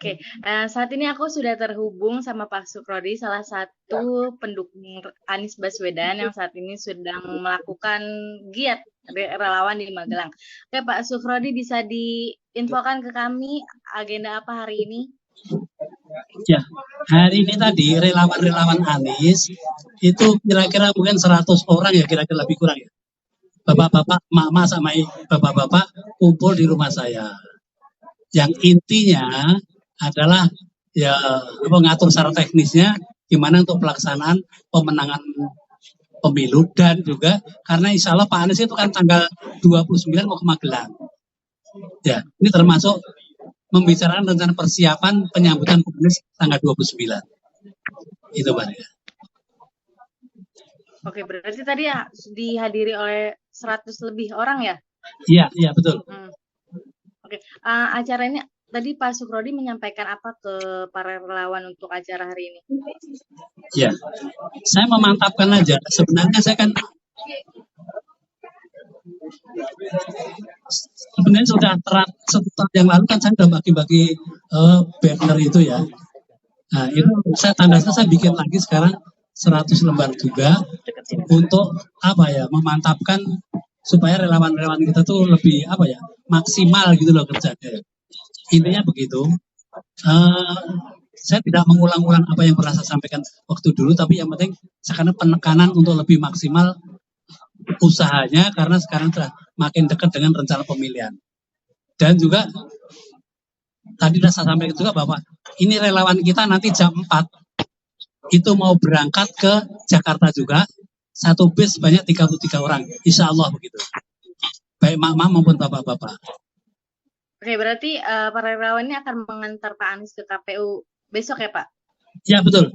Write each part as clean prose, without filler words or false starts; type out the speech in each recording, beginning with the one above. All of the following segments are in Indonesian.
Oke, saat ini aku sudah terhubung sama Pak Sukrodi, salah satu pendukung Anies Baswedan yang saat ini sedang melakukan giat relawan di Magelang. Oke, Pak Sukrodi bisa diinfokan ke kami agenda apa hari ini? Ya, hari ini tadi relawan-relawan Anies itu kira-kira mungkin 100 orang ya, kira-kira lebih kurang ya. Bapak-bapak, mama sama bapak-bapak kumpul di rumah saya. Yang intinya adalah ya mengatur secara teknisnya gimana untuk pelaksanaan pemenangan pemilu, dan juga karena insya Allah Pak Anies itu kan tanggal 29 mau ke Magelang. Ya, ini termasuk membicarakan rencana persiapan penyambutan Pak Anies tanggal 29. Itu Pak. Oke, berarti tadi ya dihadiri oleh 100 lebih orang ya? Iya, betul. Oke, acara ini tadi Pak Sukrodi menyampaikan apa ke para relawan untuk acara hari ini? Ya, saya memantapkan aja. Sebenarnya saya kan sudah setahun yang lalu kan saya sudah bagi-bagi banner itu ya. Nah, itu saya saya bikin lagi sekarang 100 lembar juga untuk memantapkan supaya relawan-relawan kita tuh lebih maksimal gitu loh kerjanya. Intinya begitu. Saya tidak mengulang-ulang apa yang pernah saya sampaikan waktu dulu, tapi yang penting sekarang penekanan untuk lebih maksimal usahanya karena sekarang sudah makin dekat dengan rencana pemilihan. Dan juga tadi sudah saya sampaikan juga bahwa ini relawan kita nanti jam 4 itu mau berangkat ke Jakarta juga, satu bis banyak 33 orang, insya Allah begitu. Baik mama maupun bapak-bapak. Oke, berarti para relawan ini akan mengantar Pak Anies ke KPU besok ya Pak? Ya betul.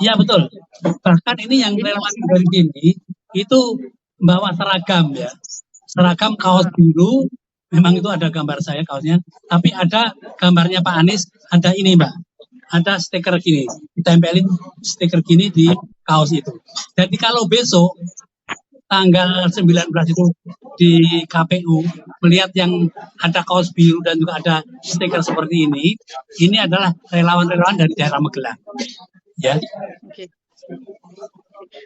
Iya betul. Bahkan ini yang relawan dari sini itu bawa seragam ya. Seragam kaos biru, memang itu ada gambar saya kaosnya, tapi ada gambarnya Pak Anies, ada ini Mbak. Ada stiker gini, ditempelin stiker gini di kaos itu. Jadi kalau besok tanggal 19 itu di KPU melihat yang ada kaos biru dan juga ada stiker seperti ini adalah relawan-relawan dari daerah Magelang. Ya. Oke.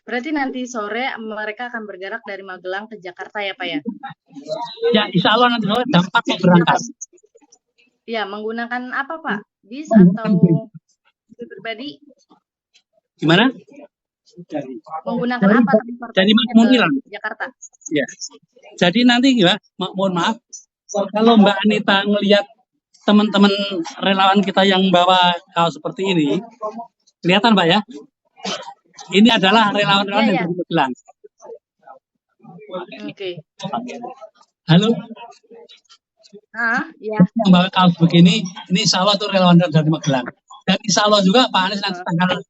Berarti nanti sore mereka akan bergerak dari Magelang ke Jakarta ya Pak ya? Ya, insya Allah nanti sore jam 4 mau berangkat. Ya, menggunakan apa Pak? Bis atau pribadi? Gimana? Menggunakan apa? Jadi makmumilan Jakarta. Ya. Jadi nanti ya, mohon maaf, kalau Mbak Anita ngelihat teman-teman relawan kita yang bawa kaos seperti ini, kelihatan Mbak ya? Ini adalah relawan-relawan yang dari Magelang. Oke. Halo. Ya. Yang bawa kaos begini, ini insya Allah itu relawan dari Magelang. Dan insya Allah juga Pak Anies nanti tanggal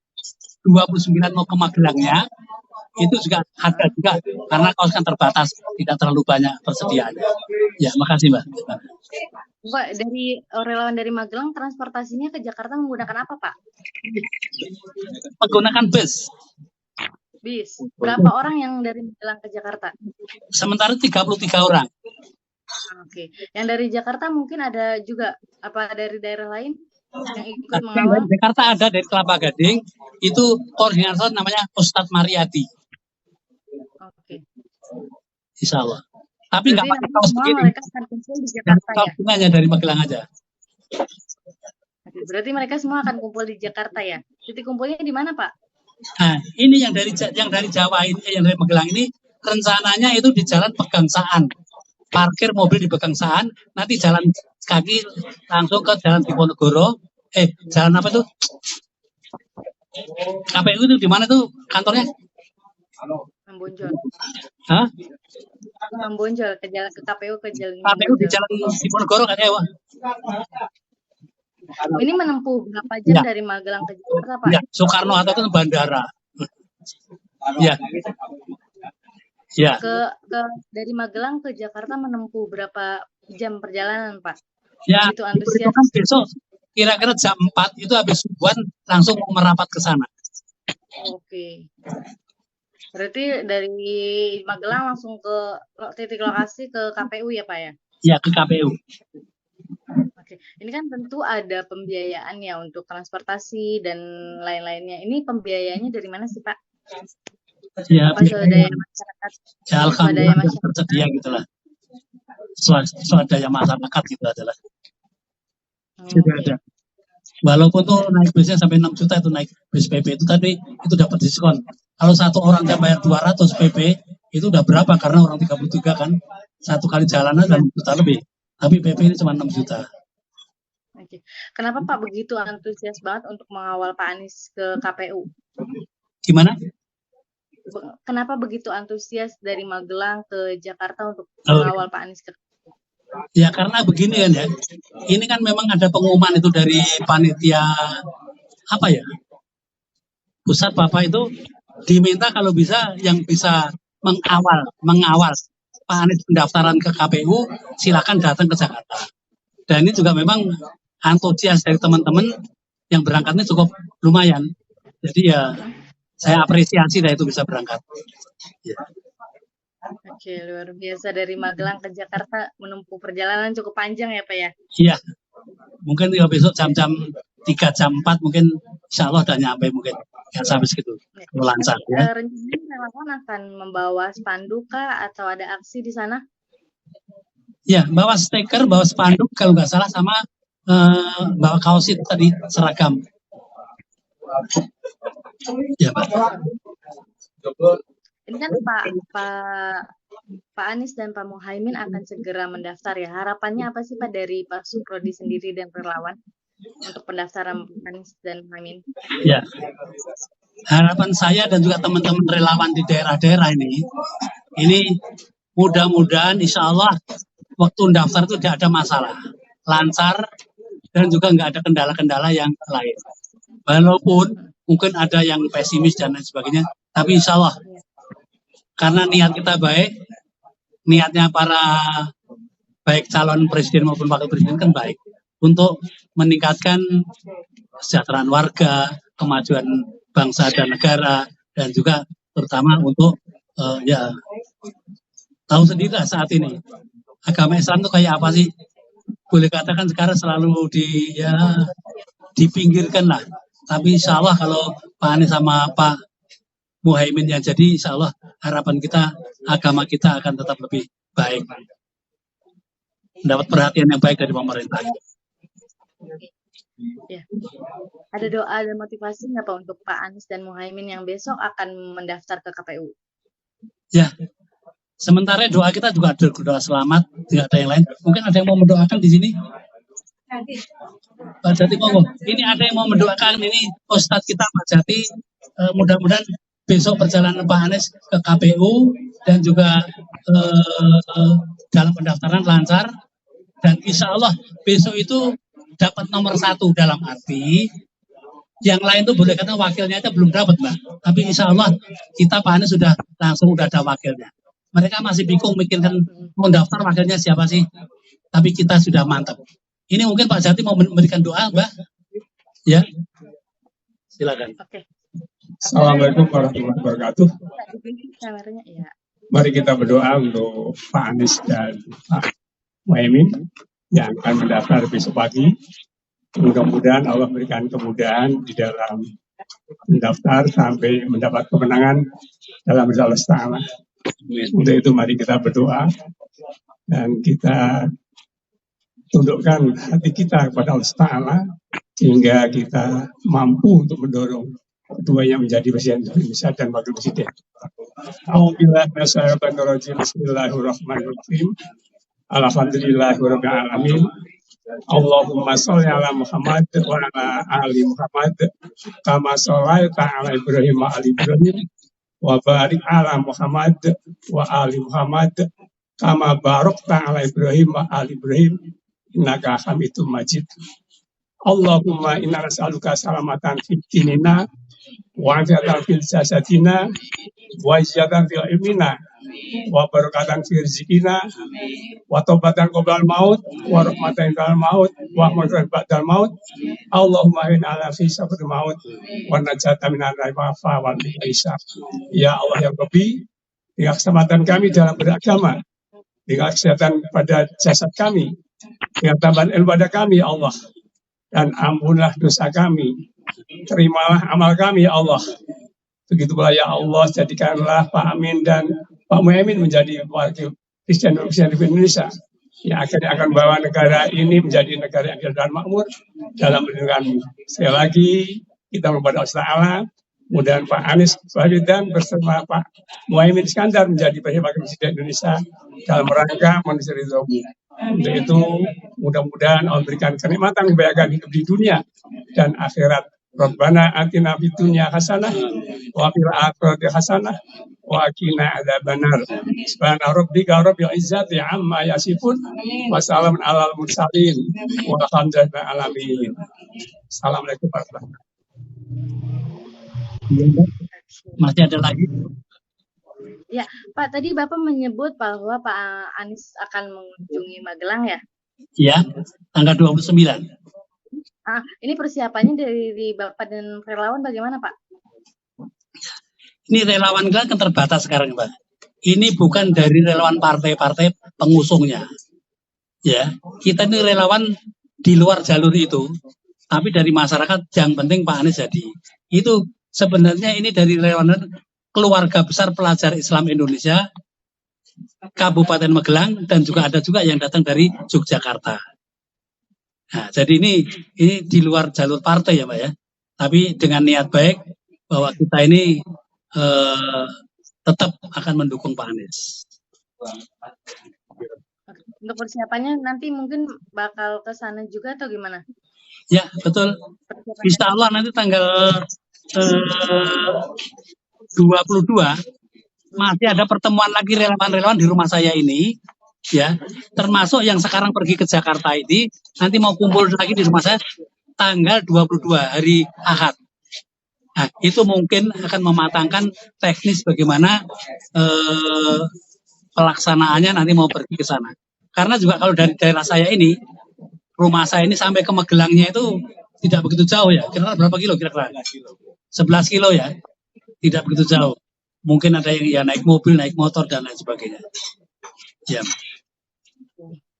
29 mau ke Magelangnya, itu juga ada juga karena kaos kan terbatas, tidak terlalu banyak persediaannya. Ya, makasih Mbak. Pak, dari relawan dari Magelang transportasinya ke Jakarta menggunakan apa Pak? Menggunakan bus. Bis. Berapa orang yang dari Magelang ke Jakarta? Sementara 33 orang. Oke. Yang dari Jakarta mungkin ada juga apa dari daerah lain yang ikut mengawal? Dari Jakarta ada, dari Kelapa Gading, itu koordinator namanya Ustadz Mariadi. Oke. Insya Allah. Tapi nggak pakai kaos begini. Mereka akan kumpul di Jakarta ya? Hanya dari Magelang aja. Oke, berarti mereka semua akan kumpul di Jakarta ya? Titik kumpulnya di mana Pak? Nah, ini yang dari Jawa ini, yang dari Magelang ini rencananya itu di Jalan Pegangsaan. Parkir mobil di Pegangsaan, nanti jalan kaki langsung ke Jalan Diponegoro. Jalan apa tuh? KPU itu di mana tuh kantornya? Membonjol. Hah? Membonjol ke jalan ke KPU ke jalan. KPU di Jalan Diponegoro kan ya, Pak? Ini menempuh berapa jam dari Magelang ke Jakarta, Pak? Ya, Soekarno-Hatta itu bandara. Ya. Ya. Dari Magelang ke Jakarta menempuh berapa jam perjalanan, Pak? Ya, itu antusias. Besok kira-kira jam 4 itu habis subuhan langsung merapat ke sana. Oke. Berarti dari Magelang langsung ke titik lokasi ke KPU ya, Pak ya? Ya, ke KPU. Ini kan tentu ada pembiayaan ya untuk transportasi dan lain-lainnya. Ini pembiayaannya dari mana sih, Pak? Ya, Apa swadaya masyarakat? ya Swadaya alhamdulillah masyarakat. tersedia gitulah. Swadaya masyarakat gitu adalah. Sudah Oke. ada. Walaupun tuh naik bisnya sampai 6 juta itu naik bis PP itu tadi itu dapat diskon. Kalau satu orang dia bayar 200 PP itu udah berapa karena orang 33 kan satu kali jalan aja 6 juta lebih. Tapi PP ini cuma 6 juta. Oke. Kenapa Pak begitu antusias banget untuk mengawal Pak Anies ke KPU? Gimana? Kenapa begitu antusias dari Magelang ke Jakarta untuk mengawal Pak Anies ke KPU? Ya karena begini kan ya. Ini kan memang ada pengumuman itu dari panitia apa ya? Pusat Bapak itu diminta kalau bisa yang bisa mengawal Pak Anies pendaftaran ke KPU silakan datang ke Jakarta. Dan ini juga memang antusias dari teman-teman yang berangkatnya cukup lumayan. Jadi ya saya apresiasi dah itu bisa berangkat. Ya. Oke, luar biasa dari Magelang ke Jakarta menempuh perjalanan cukup panjang ya Pak ya? Iya, mungkin ya besok jam-jam 3 jam 4 mungkin insya Allah udah nyampe mungkin ya sampai segitu lancar ya. Rencananya relawan akan membawa spanduk kah atau ada aksi di sana? Ya, bawa stiker, bawa spanduk kalau nggak salah sama bawa kaos itu tadi seragam. Ya Pak. Ini kan Pak Anies dan Pak Muhaimin akan segera mendaftar ya. Harapannya apa sih Pak dari Pak Suprodi sendiri dan relawan untuk pendaftaran Anies dan Muhaimin? Ya, harapan saya dan juga teman-teman relawan di daerah-daerah ini mudah-mudahan insya Allah waktu mendaftar itu tidak ada masalah, lancar dan juga nggak ada kendala-kendala yang lain. Walaupun mungkin ada yang pesimis dan lain sebagainya, tapi insya Allah karena niat kita baik, niatnya para baik calon presiden maupun wakil presiden kan baik untuk meningkatkan kesejahteraan warga, kemajuan bangsa dan negara, dan juga terutama untuk ya tahu sendiri saat ini agama Islam itu kayak apa sih? Boleh katakan sekarang selalu dipinggirkan lah. Tapi insya Allah kalau Pak Anies sama Pak Muhaimin yang jadi, insya Allah harapan kita, agama kita akan tetap lebih baik. Mendapat perhatian yang baik dari pemerintah. Ya. Ada doa dan motivasi nggak Pak untuk Pak Anies dan Muhaimin yang besok akan mendaftar ke KPU? Ya, sementara doa kita juga ada doa selamat, tidak ada yang lain. Mungkin ada yang mau mendoakan di sini? Pak Jati monggo. Ini ada yang mau mendoakan ini Ustadz kita Pak Jati. Mudah-mudahan besok perjalanan Pak Anies ke KPU dan juga dalam pendaftaran lancar dan insya Allah besok itu dapat nomor 1 dalam arti yang lain tuh boleh kata wakilnya aja belum dapat Mbak, tapi insya Allah kita Pak Anies sudah langsung udah ada wakilnya. Mereka masih bingung mikirkan mau daftar wakilnya siapa sih, tapi kita sudah mantap. Ini mungkin Pak Jati mau memberikan doa Mbak, ya silakan. Oke. Assalamualaikum warahmatullahi wabarakatuh. Ya. Mari kita berdoa untuk Pak Anies dan Pak Muhaimin yang akan mendaftar besok pagi. Mudah-mudahan Allah berikan kemudahan di dalam mendaftar sampai mendapat kemenangan dalam Allah Ta'ala. Untuk itu mari kita berdoa dan kita tundukkan hati kita kepada Allah Ta'ala sehingga kita mampu untuk mendorong keduanya menjadi presiden Indonesia dan wakil presiden. Bismillahirrahmanirrahim. Alhamdulillahirabbil alamin. Allahumma sholli ala Muhammad wa ala ali Muhammad kama shallaita ala Ibrahim wa ali Ibrahim wa barik ala Muhammad wa ali Muhammad kama barakta ala Ibrahim wa ali Ibrahim innaka Hamidum Majid. Allahumma inna nas'aluka salamatan fid dinina wa afiatan fil jasadina wa izzatan fil ilmina wa barakatan fil rizqina wa taubatan qoblal maut wa rahmatan ba'dal maut wa maghfiratan ba'dal maut. Allahumma inna ala fi sabr maut wa najatan min al-rafa wal hisab. Ya Allah yang Rabbi, dengan kesempatan kami dalam beragama, dengan kesehatan pada jasad kami, yang tambahan ilmu pada kami ya Allah, dan ampunlah dosa kami, terimalah amal kami ya Allah. Begitu pula ya Allah, jadikanlah Pak Amin dan Pak Muhaimin menjadi wakil Presiden Republik Indonesia yang akhirnya akan membawa negara ini menjadi negara yang adil dan makmur dalam lindungan. Sekali lagi kita berdoa kepada Allah Taala, mudah Pak Anies Baswedan bersama Pak Muhaimin Iskandar menjadi wakil Presiden Indonesia dalam rangka manusia ridhomu. Untuk itu mudah-mudahan Allah memberikan kenikmatan kebahagiaan hidup di dunia dan akhirat. Rabbana atina fid dunya hasanah wa fil akhirati hasanah wa qina adzabannar. Subhana rabbika rabbil izzati amma yasifun wa salamun alal mursalin walhamdulillahi rabbil alamin. Assalamualaikum warahmatullahi wabarakatuh. Masih ada lagi? Ya, Pak, tadi Bapak menyebut bahwa Pak Anies akan mengunjungi Magelang ya? Ya, tanggal 29. Ini persiapannya dari Bapak dan relawan bagaimana, Pak? Ini relawan kita kan terbatas sekarang, Pak. Ini bukan dari relawan partai-partai pengusungnya. Ya, kita ini relawan di luar jalur itu, tapi dari masyarakat yang penting Pak Anies jadi. Itu sebenarnya ini dari relawan keluarga besar pelajar Islam Indonesia, Kabupaten Magelang, dan juga ada juga yang datang dari Yogyakarta. Nah, jadi ini di luar jalur partai ya Pak ya, tapi dengan niat baik bahwa kita ini tetap akan mendukung Pak Anies. Untuk persiapannya nanti mungkin bakal ke sana juga atau gimana? Ya betul, insya Allah nanti tanggal 22 masih ada pertemuan lagi relawan-relawan di rumah saya ini. Ya, termasuk yang sekarang pergi ke Jakarta ini, nanti mau kumpul lagi di rumah saya tanggal 22 hari Ahad. Nah, itu mungkin akan mematangkan teknis bagaimana pelaksanaannya nanti mau pergi ke sana. Karena juga kalau dari daerah saya ini, rumah saya ini sampai ke Magelangnya itu tidak begitu jauh ya. Kira-kira berapa kilo kira-kira? 11 kilo ya, tidak begitu jauh. Mungkin ada yang ya naik mobil, naik motor dan lain sebagainya. Ya.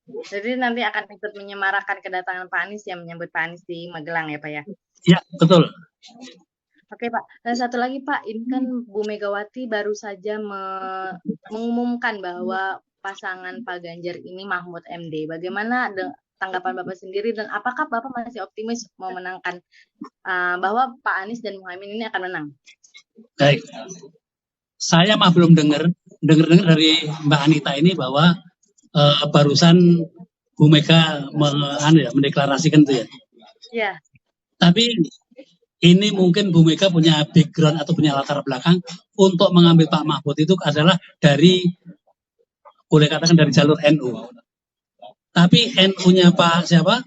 Jadi nanti akan ikut menyemarakan kedatangan Pak Anies yang menyambut Pak Anies di Magelang ya Pak ya? Ya, betul. Oke Pak, dan satu lagi Pak, ini kan Bu Megawati baru saja mengumumkan bahwa pasangan Pak Ganjar ini Mahfud MD. Bagaimana tanggapan Bapak sendiri dan apakah Bapak masih optimis mau menangkan bahwa Pak Anies dan Muhaimin ini akan menang? Baik, saya mah belum dengar dari Mbak Anita ini bahwa barusan Bu Mega mendeklarasikan itu ya. Iya. Tapi ini mungkin Bu Mega punya background atau punya latar belakang untuk mengambil Pak Mahfud itu adalah dari, boleh katakan dari jalur NU. Tapi NU-nya Pak siapa?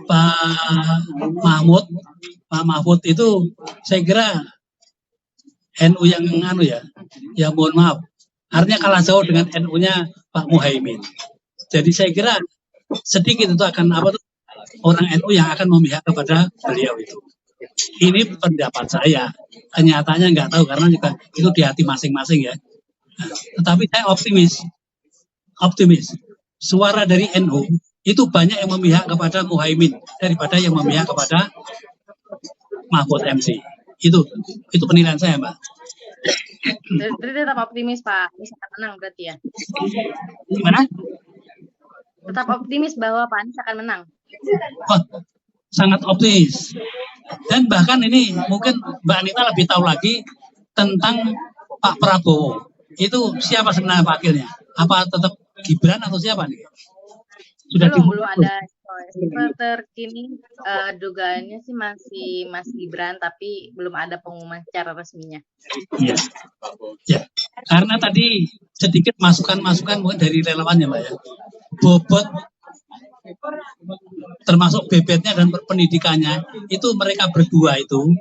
Pak Mahfud itu saya kira NU yang ya mohon maaf. Artinya kalah jauh dengan NU-nya Pak Muhaimin. Jadi saya kira sedikit itu akan orang NU yang akan memihak kepada beliau itu. Ini pendapat saya. Kenyataannya nggak tahu karena juga itu di hati masing-masing ya. Tetapi saya optimis. Suara dari NU itu banyak yang memihak kepada Muhaimin daripada yang memihak kepada Mahfud MC. Itu penilaian saya, Mbak. Jadi tetap optimis Pak, Anies akan menang berarti ya? Gimana? Tetap optimis bahwa Pak Anies akan menang. Oh, sangat optimis. Dan bahkan ini mungkin Mbak Anita lebih tahu lagi tentang Pak Prabowo. Itu siapa sebenarnya wakilnya? Apa tetap Gibran atau siapa nih? Belum ada. Terkini dugaannya sih masih Mas Gibran, tapi belum ada pengumuman secara resminya. Iya. Ya. Karena tadi sedikit masukan mungkin dari relawannya, Mbak ya. Bobot termasuk bebetnya dan pendidikannya itu mereka berdua itu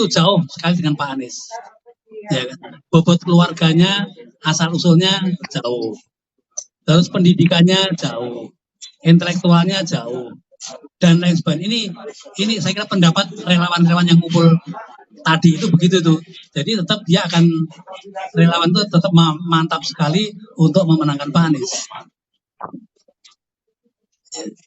jauh sekali dengan Pak Anies. Ya kan? Bobot keluarganya, asal usulnya jauh. Terus pendidikannya jauh. Intelektualnya jauh. Dan lain sebagainya. Ini saya kira pendapat relawan-relawan yang kumpul tadi itu begitu tuh. Jadi tetap dia akan relawan itu tetap mantap sekali untuk memenangkan Pak Anies.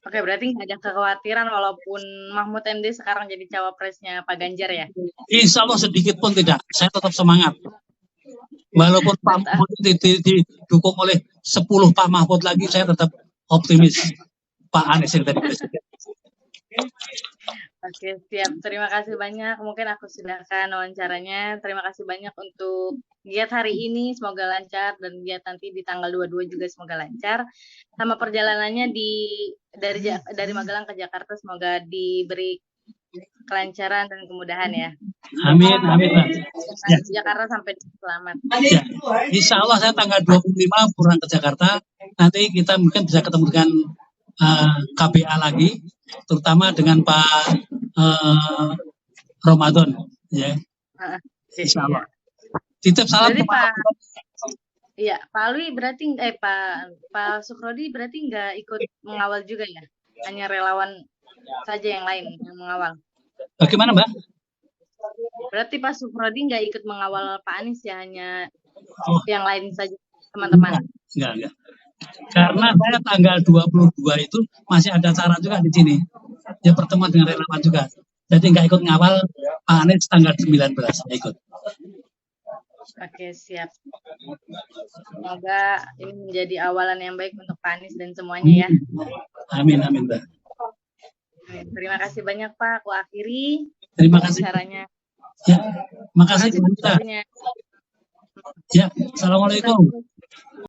Oke, berarti nggak ada kekhawatiran walaupun Mahfud MD sekarang jadi cawapresnya Pak Ganjar ya? Insya Allah sedikit pun tidak. Saya tetap semangat. Walaupun Pak Mahfud didukung oleh 10 Pak Mahfud lagi, saya tetap optimis Pak Anies yang tadi presiden. Oke, siap. Terima kasih banyak. Mungkin aku sudahkan wawancaranya. Terima kasih banyak untuk giat hari ini. Semoga lancar, dan giat nanti di tanggal 22 juga semoga lancar. Sama perjalanannya dari Magelang ke Jakarta semoga diberi kelancaran dan kemudahan ya. Amin, amin, Pak. Ya. Jakarta sampai selamat. Ya. Insya Allah saya tanggal 25 pulang ke Jakarta. Nanti kita mungkin bisa ketemu dengan KPA lagi, terutama dengan Pak Ramadan, ya. Insya Allah. Titip salam Jadi Pak. Iya, Pak Alwi berarti Pak Sukrodi berarti nggak ikut mengawal juga ya? Hanya relawan saja yang lain yang mengawal. Bagaimana, Mbak? Berarti Pak Sukrodi nggak ikut mengawal Pak Anies ya, hanya yang lain saja teman-teman. Enggak. Karena saya tanggal 22 itu masih ada acara juga di sini. Ya, pertemuan dengan relawan juga. Jadi nggak ikut ngawal Pak Anies tanggal 19 ikut. Oke, siap. Semoga ini menjadi awalan yang baik untuk Pak Anies dan semuanya ya. Amin, Mbak. Terima kasih banyak Pak. Aku akhiri. Terima kasih. Caranya. Ya, makasih. Ya, assalamualaikum.